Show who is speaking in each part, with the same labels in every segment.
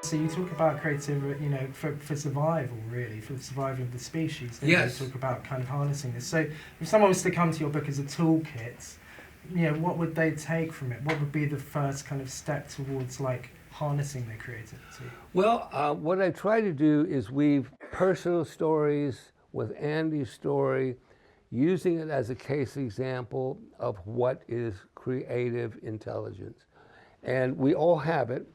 Speaker 1: So you talk about creativity, for survival, really, for the survival of the species. Then
Speaker 2: Yes.
Speaker 1: you talk about kind of harnessing this. So if someone was to come to your book as a toolkit, what would they take from it? What would be the first kind of step towards like harnessing their creativity?
Speaker 2: Well, what I try to do is weave personal stories with Andy's story, using it as a case example of what is creative intelligence. And we all have it,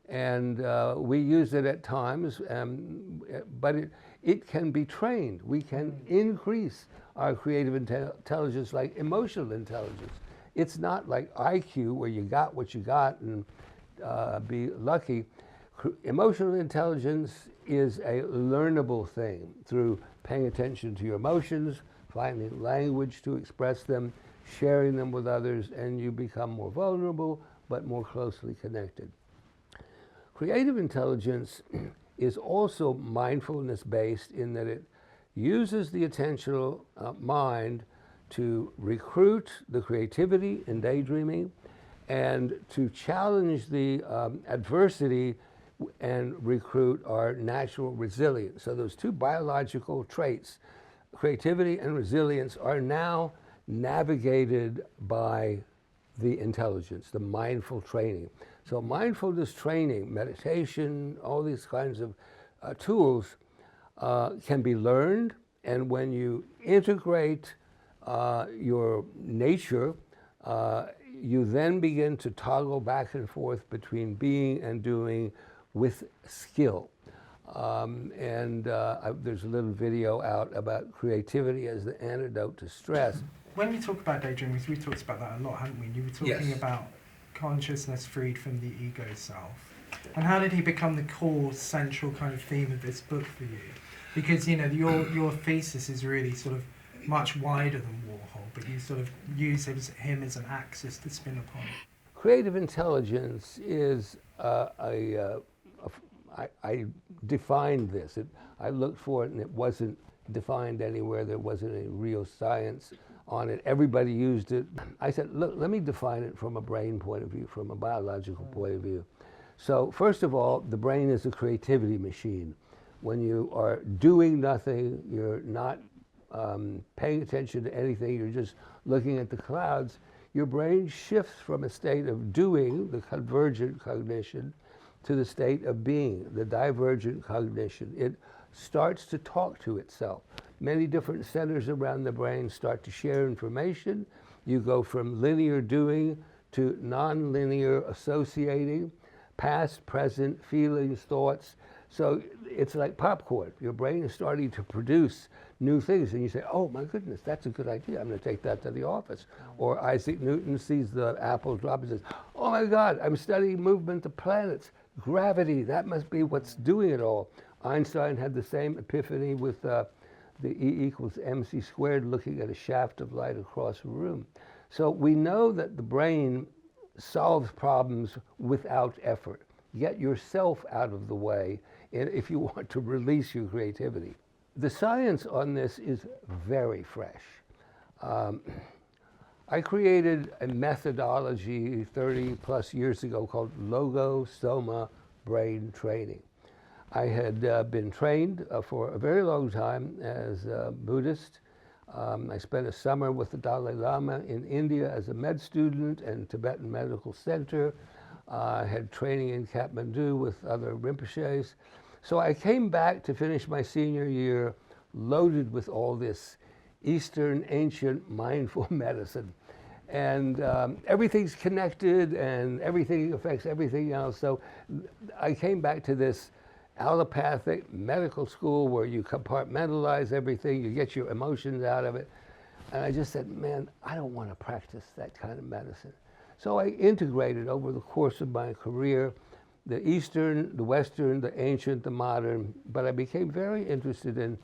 Speaker 2: and we use it at times, but it can be trained. We can increase our creative intelligence like emotional intelligence. It's not like IQ where you got what you got and be lucky. Emotional intelligence is a learnable thing through paying attention to your emotions, finding language to express them, sharing them with others, and you become more vulnerable but more closely connected. Creative intelligence is also mindfulness based in that it uses the attentional mind to recruit the creativity and daydreaming and to challenge the adversity and recruit our natural resilience. So those two biological traits, creativity and resilience, are now navigated by the intelligence, the mindful training. So mindfulness training, meditation, all these kinds of tools can be learned, and when you integrate your nature, you then begin to toggle back and forth between being and doing with skill. There's a little video out about creativity as the antidote to stress.
Speaker 1: When you talk about daydreaming, we've talked about that a lot, haven't we? You were talking
Speaker 2: Yes.
Speaker 1: about consciousness freed from the ego self. And how did he become the core, central kind of theme of this book for you? Because, your thesis is really sort of much wider than Warhol, but you sort of use him as an axis to spin upon.
Speaker 2: Creative intelligence is I defined this. I looked for it and it wasn't defined anywhere. There wasn't any real science on it. Everybody used it. I said, look, let me define it from a brain point of view, from a biological point of view. So first of all, the brain is a creativity machine. When you are doing nothing, you're not paying attention to anything, you're just looking at the clouds, your brain shifts from a state of doing, the convergent cognition, to the state of being, the divergent cognition. It starts to talk to itself. Many different centers around the brain start to share information. You go from linear doing to non-linear associating, past, present, feelings, thoughts. So it's like popcorn. Your brain is starting to produce new things, and you say, oh my goodness, that's a good idea. I'm going to take that to the office. Or Isaac Newton sees the apple drop and says, oh my God, I'm studying movement of planets. Gravity, that must be what's doing it all. Einstein had the same epiphany with the E equals mc squared, looking at a shaft of light across a room. So we know that the brain solves problems without effort. Get yourself out of the way if you want to release your creativity. The science on this is very fresh. I created a methodology 30 plus years ago called Logo-Soma Brain Training. I had been trained for a very long time as a Buddhist. I spent a summer with the Dalai Lama in India as a med student and Tibetan Medical Center. I had training in Kathmandu with other Rinpoches. So I came back to finish my senior year loaded with all this Eastern ancient mindful medicine. And everything's connected and everything affects everything else. So I came back to this allopathic medical school where you compartmentalize everything, you get your emotions out of it. And I just said, man, I don't want to practice that kind of medicine. So I integrated over the course of my career the Eastern, the Western, the ancient, the modern, but I became very interested in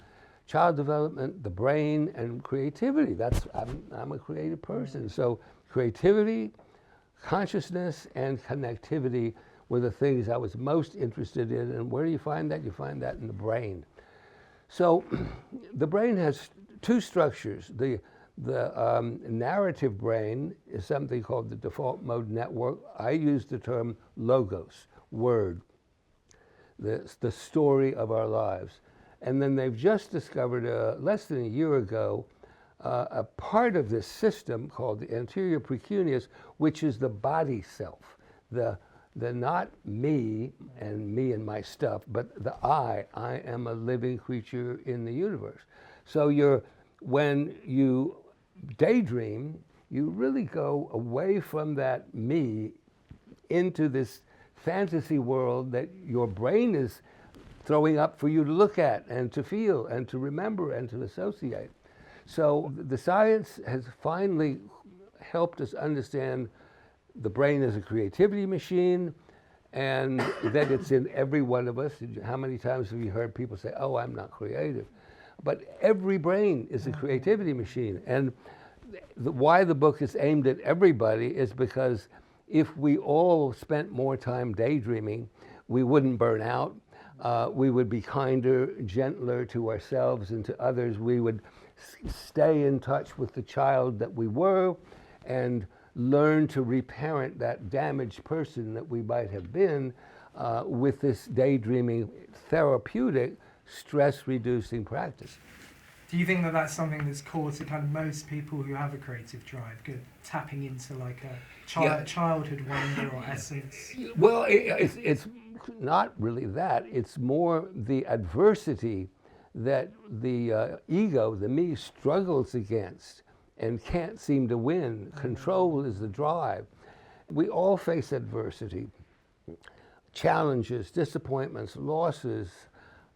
Speaker 2: child development, the brain, and creativity. I'm a creative person. So creativity, consciousness, and connectivity were the things I was most interested in. And where do you find that? You find that in the brain. So the brain has two structures. The narrative brain is something called the default mode network. I use the term logos, word. the story of our lives. And then they've just discovered, less than a year ago, a part of this system called the anterior precuneus, which is the body self, the not me and my stuff, but the I am a living creature in the universe. So when you daydream, you really go away from that me into this fantasy world that your brain is throwing up for you to look at and to feel and to remember and to associate. So the science has finally helped us understand the brain as a creativity machine, and that it's in every one of us. How many times have you heard people say, oh, I'm not creative? But every brain is a creativity machine. And why the book is aimed at everybody is because if we all spent more time daydreaming, we wouldn't burn out. We would be kinder, gentler to ourselves and to others. We would stay in touch with the child that we were and learn to reparent that damaged person that we might have been with this daydreaming, therapeutic, stress-reducing practice.
Speaker 1: Do you think that that's something that's core to kind of most people who have a creative drive, good tapping into like a childhood wonder or essence?
Speaker 2: Well, it's not really that. It's more the adversity that the ego, the me, struggles against and can't seem to win. Control is the drive. We all face adversity, challenges, disappointments, losses,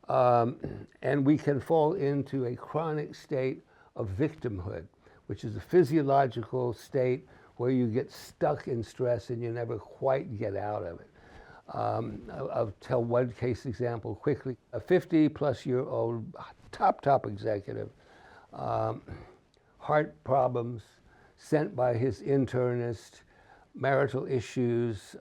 Speaker 2: and we can fall into a chronic state of victimhood, which is a physiological state where you get stuck in stress and you never quite get out of it. I'll tell one case example quickly. A 50-plus-year-old top executive, heart problems, sent by his internist, marital issues,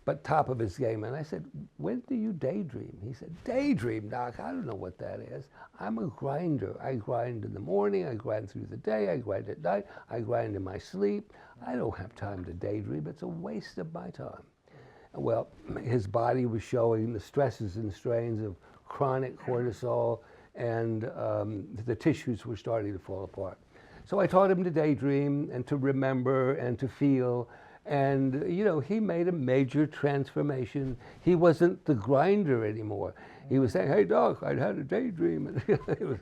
Speaker 2: but top of his game. And I said, when do you daydream? He said, daydream, doc, I don't know what that is. I'm a grinder. I grind in the morning, I grind through the day, I grind at night, I grind in my sleep. I don't have time to daydream. It's a waste of my time. Well, his body was showing the stresses and strains of chronic cortisol, and the tissues were starting to fall apart. So I taught him to daydream and to remember and to feel. And, you know, he made a major transformation. He wasn't the grinder anymore. He was saying, hey, doc, I'd had a daydream. It was